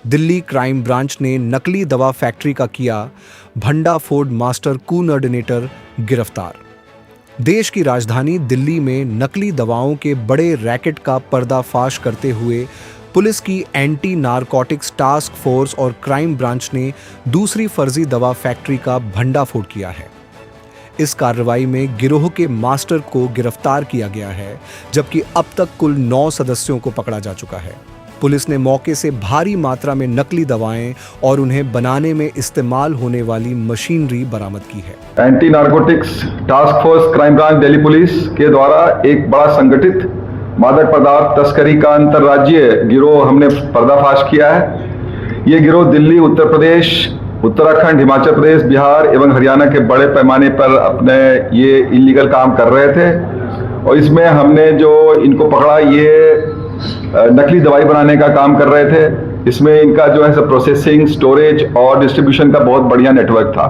Delhi crime branch ने नकली दवा फैक्ट्री का किया भंडाफोड़ मास्टर कोऑर्डिनेटर गिरफ्तार। देश की राजधानी दिल्ली में नकली दवाओं के बड़े रैकेट का पर्दाफाश करते हुए पुलिस की एंटी नारकोटिक्स टास्क फोर्स और क्राइम ब्रांच ने दूसरी फर्जी दवा फैक्ट्री का भंडाफोड़ किया है। इस कार्रवाई में गिरोह के मास्टर को गिरफ्तार किया गया है, जबकि अब तक कुल 9 सदस्यों को पकड़ा जा चुका है। पुलिस ने मौके से भारी मात्रा में नकली दवाएं और उन्हें बनाने में इस्तेमाल होने वाली मशीनरी बरामद की है। Anti narcotics task force crime branch Delhi police के द्वारा एक बड़ा संगठित मादक पदार्थ तस्करी का अंतर्राज्यीय गिरोह हमने पर्दाफाश किया है। ये गिरोह दिल्ली, उत्तर प्रदेश, उत्तराखंड, हिमाचल प्रदेश, बिहार एवं हरियाणा के बड़े पैमाने पर अपने ये इलीगल काम कर रहे थे और इसमें हमने जो इनको पकड़ा ये नकली दवाई बनाने का काम कर रहे थे। इसमें इनका जो है प्रोसेसिंग, स्टोरेज और डिस्ट्रीब्यूशन का बहुत बढ़िया नेटवर्क था।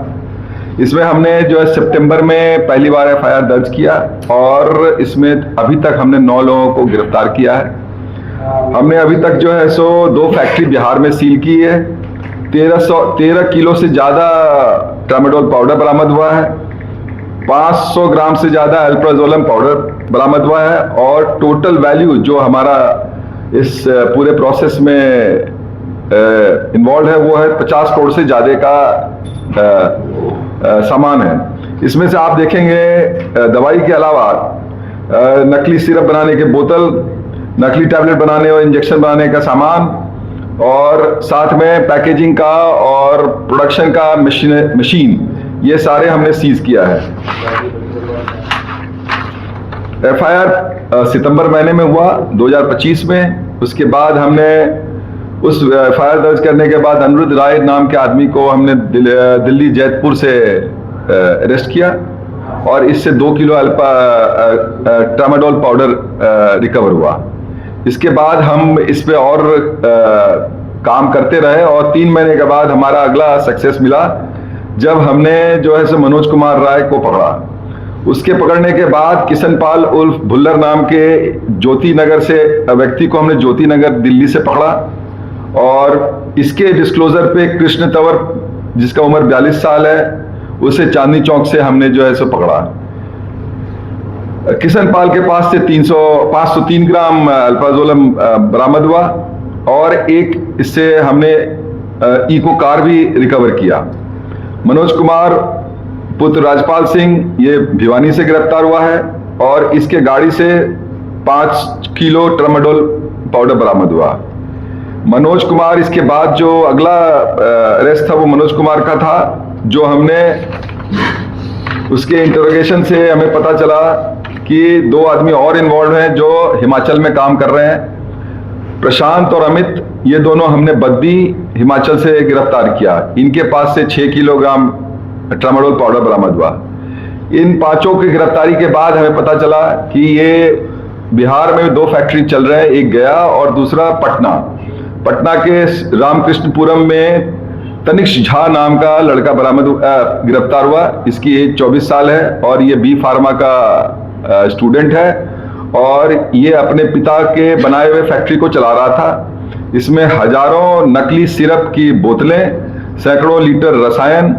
इसमें हमने जो है सितंबर में पहली बार एफआईआर दर्ज किया और इसमें अभी तक हमने 9 लोगों को गिरफ्तार किया है। हमने अभी तक जो है 2 फैक्ट्री बिहार में सील की है। 13 किलो से ज़्यादा ट्रामाडोल पाउडर बरामद हुआ है। 500 ग्राम से ज़्यादा अल्प्राजोलम पाउडर बरामद हुआ है और टोटल वैल्यू जो हमारा इस पूरे प्रोसेस में इन्वॉल्व है वो है 50 करोड़ से ज़्यादा का सामान है। इसमें से आप देखेंगे दवाई के अलावा नकली सिरप बनाने के बोतल, नकली टैबलेट बनाने और इंजेक्शन बनाने का सामान और साथ में पैकेजिंग का और प्रोडक्शन का मशीन, ये सारे हमने सीज किया है। एफआईआर सितंबर महीने में हुआ 2025 में। उसके बाद हमने उस एफआईआर दर्ज करने के बाद अनिरुद्ध राय नाम के आदमी को हमने दिल्ली जैतपुर से अरेस्ट किया और इससे 2 किलो ट्रामाडोल पाउडर रिकवर हुआ। इसके बाद हम इस पे और काम करते रहे और 3 महीने के बाद हमारा अगला सक्सेस मिला जब हमने जो है मनोज कुमार राय को पकड़ा। उसके पकड़ने के बाद किशन पाल उर्फ भुल्लर नाम के ज्योति नगर से व्यक्ति को हमने ज्योति नगर दिल्ली से पकड़ा और इसके डिस्क्लोजर पे कृष्ण तंवर जिसका उम्र 42 साल है उसे चांदनी चौक से हमने जो है सो पकड़ा। किशन पाल के पास से 503 ग्राम अल्प्राजोलम बरामद हुआ और एक इससे हमने इको कार भी रिकवर किया। मनोज कुमार पुत्र राजपाल सिंह ये भिवानी से गिरफ्तार हुआ है और इसके गाड़ी से 5 किलो ट्रामाडोल पाउडर बरामद हुआ। मनोज कुमार इसके बाद जो अगला अरेस्ट था वो मनोज कुमार का था, जो हमने उसके इंटरोगेशन से हमें पता चला कि 2 आदमी और इन्वॉल्व हैं जो हिमाचल में काम कर रहे हैं। प्रशांत और अमित, ये दोनों हमने बद्दी हिमाचल से गिरफ्तार किया। इनके पास से 6 किलोग्राम ट्रामाडोल पाउडर बरामद हुआ। इन 5 की गिरफ्तारी के बाद हमें पता चला कि ये बिहार में 2 फैक्ट्री चल रहे हैं, एक गया और दूसरा पटना के रामकृष्णपुरम में तनिष्क झा नाम का लड़का गिरफ्तार हुआ। इसकी एज 24 साल है और ये बी फार्मा का स्टूडेंट है और ये अपने पिता के बनाए हुए फैक्ट्री को चला रहा था। इसमें हजारों नकली सिरप की बोतलें, सैकड़ों लीटर रसायन,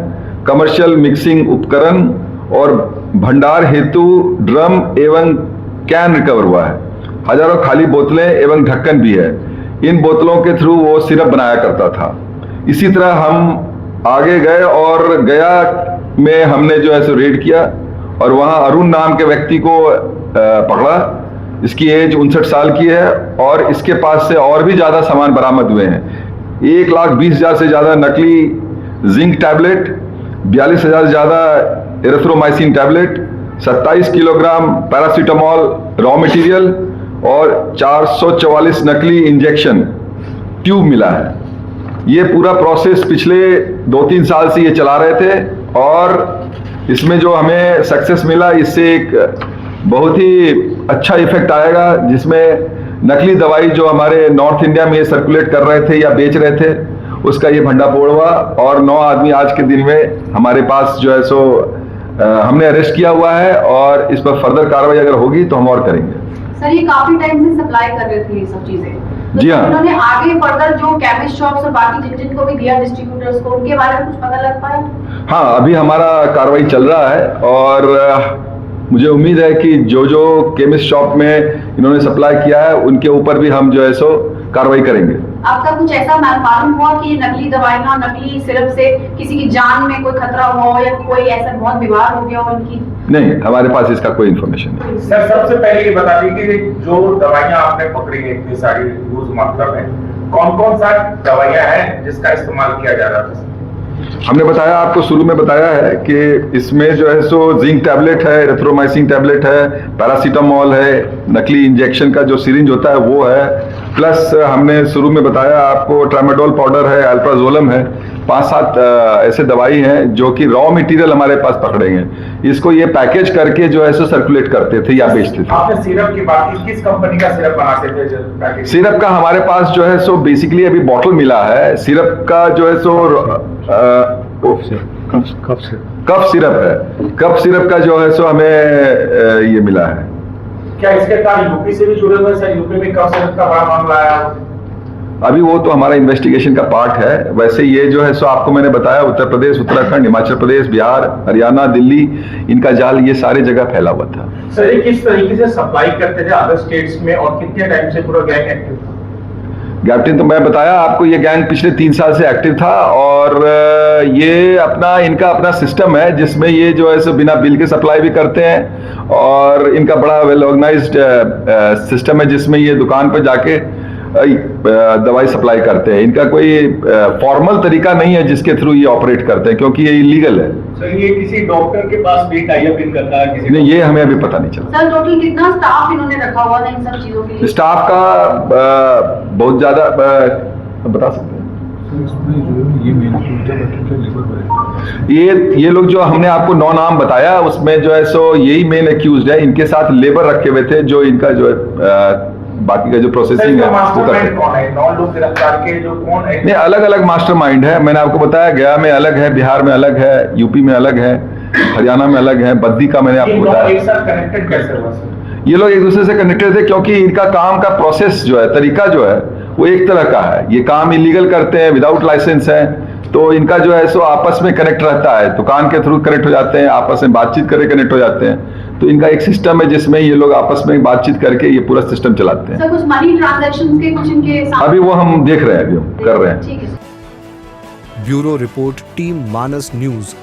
कमर्शियल मिक्सिंग उपकरण और भंडार हेतु ड्रम एवं कैन रिकवर हुआ है। हजारों खाली बोतलें एवं ढक्कन भी है। इन बोतलों के थ्रू वो सिरप बनाया करता था। इसी तरह हम आगे गए और गया में हमने जो है सो रेड किया और वहाँ अरुण नाम के व्यक्ति को पकड़ा। इसकी एज 59 साल की है और इसके पास से और भी ज़्यादा सामान बरामद हुए हैं। 1,20,000 से ज़्यादा नकली जिंक टैबलेट, 42,000 से ज़्यादा erythromycin tablet, 27 kilogram paracetamol raw material और 444 नकली इंजेक्शन ट्यूब मिला है। ये पूरा प्रोसेस पिछले 2-3 साल से ये चला रहे थे और इसमें जो हमें सक्सेस मिला इससे एक बहुत ही अच्छा इफेक्ट आएगा, जिसमें नकली दवाई जो हमारे नॉर्थ इंडिया में सर्कुलेट कर रहे थे या बेच रहे थे उसका ये भंडाफोड़ हुआ और 9 आदमी आज के दिन में हमारे पास जो है सो हमने अरेस्ट किया हुआ है और इस पर फर्दर कार्रवाई अगर होगी तो हम और करेंगे। सर, ये काफी टाइम से सप्लाई कर रहे थे ये सब चीजें? तो जी हाँ। उन्होंने आगे फर्दर जो केमिस्ट शॉप्स और बाकी जिन जिनको भी दिया डिस्ट्रीब्यूटर्स को, उनके बारे में कुछ पता लग पाया? हाँ, अभी हमारा कार्रवाई चल रहा है और मुझे उम्मीद है कि जो जो केमिस्ट शॉप में इन्होंने सप्लाई किया है उनके ऊपर भी हम जो है सो कार्रवाई करेंगे। आपका कुछ ऐसा मालूम हुआ कि नकली दवाइयां, नकली सिरप से किसी की जान में कोई खतरा हुआ हो या कोई ऐसा बहुत विवाद हो गया हो इनकी? नहीं, हमारे पास इसका कोई इन्फॉर्मेशन नहीं। सर, सबसे पहले ये बता दी कि जो दवाइयां आपने पकड़ी है इतनी सारी यूज मात्रा में, कौन कौन सा दवाइयां हैं जिसका इस्तेमाल किया जा रहा था? हमने बताया, आपको शुरू में बताया है कि इसमें जो है सो जिंक टैबलेट है, एरिथ्रोमाइसिन टैबलेट है, पैरासीटामोल है, नकली इंजेक्शन का जो सिरिंज होता है वो है, प्लस हमने शुरू में बताया आपको ट्रामाडोल पाउडर है, अल्प्राजोलम है, 5-7 ऐसे दवाई हैं जो कि रॉ मटेरियल हमारे पास पकड़े हैं। इसको ये पैकेज करके जो है सो सर्कुलेट करते थे या बेचते थे। आपने सिरप की बात की, किस कंपनी का सिरप बनाते थे जो पैकेज? सिरप का हमारे पास जो है सो बेसिकली अभी बॉटल मिला है। सिरप का जो है सो कफ सिरप है। कफ सिरप का जो है सो हमें ये मिला है। क्या इसके साथ यूपी से भी जुड़े हुए सर? यूपी में कफ सिरप का बड़ा मामला आया? अभी वो तो हमारा इन्वेस्टिगेशन का पार्ट है। वैसे ये जो है सो आपको मैंने बताया, उत्तर प्रदेश, उत्तराखंड, हिमाचल प्रदेश, बिहार, हरियाणा, दिल्ली, इनका जाल ये सारे जगह फैला हुआ था। सर, ये किस तरीके से सप्लाई करते थे अदर स्टेट्स में और कितने टाइम से पूरा गैंग एक्टिव था? कैप्टन, तो मैं बताया आपको, ये गैंग पिछले 3 साल से एक्टिव था और ये इनका अपना सिस्टम है जिसमें ये जो है सो बिना बिल के सप्लाई भी करते हैं और इनका बड़ा वेल ऑर्गेनाइज्ड सिस्टम है जिसमें ये दुकान पर जाके दवाई सप्लाई करते हैं। इनका कोई फॉर्मल तरीका नहीं है जिसके थ्रू ये ऑपरेट करते हैं, क्योंकि ये इलीगल है। सर, ये किसी डॉक्टर के पास भी टाई अप इन करता है किसी? नहीं, ये हमें अभी पता नहीं चला। सर, टोटल कितना स्टाफ इन्होंने रखा हुआ था इन सब चीजों के लिए? स्टाफ का बहुत ज्यादा बता सकते हैं। ये लोग जो हमने आपको 9 नाम बताया उसमें जो है सो यही मेन एक्यूज्ड है। इनके साथ लेबर रखे हुए थे जो इनका जो है बाकी का जो प्रोसेसिंग है वो करते हैं। कौन है 9 लोग गिरफ्तार के जो कौन है? नहीं, अलग अलग मास्टरमाइंड है। मैंने आपको बताया, गया में अलग है, बिहार में अलग है, यूपी में अलग है, हरियाणा में अलग है, बद्दी का मैंने आपको बताया। एक साथ कनेक्टेड कैसे हुआ सर? ये लोग एक दूसरे से कनेक्टेड थे क्योंकि इनका काम का प्रोसेस जो है, तरीका जो है वो एक तरह का है। ये काम इलीगल करते हैं, विदाउट लाइसेंस है, तो इनका जो है सो आपस में कनेक्ट रहता है, दुकान के थ्रू कनेक्ट हो जाते हैं, आपस में बातचीत करके कनेक्ट हो जाते हैं। तो इनका एक सिस्टम है जिसमें ये लोग आपस में बातचीत करके ये पूरा सिस्टम चलाते हैं। सर, कुछ मनी ट्रांजैक्शंस के कुछ इनके साथ अभी वो हम देख रहे हैं, अभी हम कर रहे हैं। ठीक है। ब्यूरो रिपोर्ट, टीम मानस न्यूज।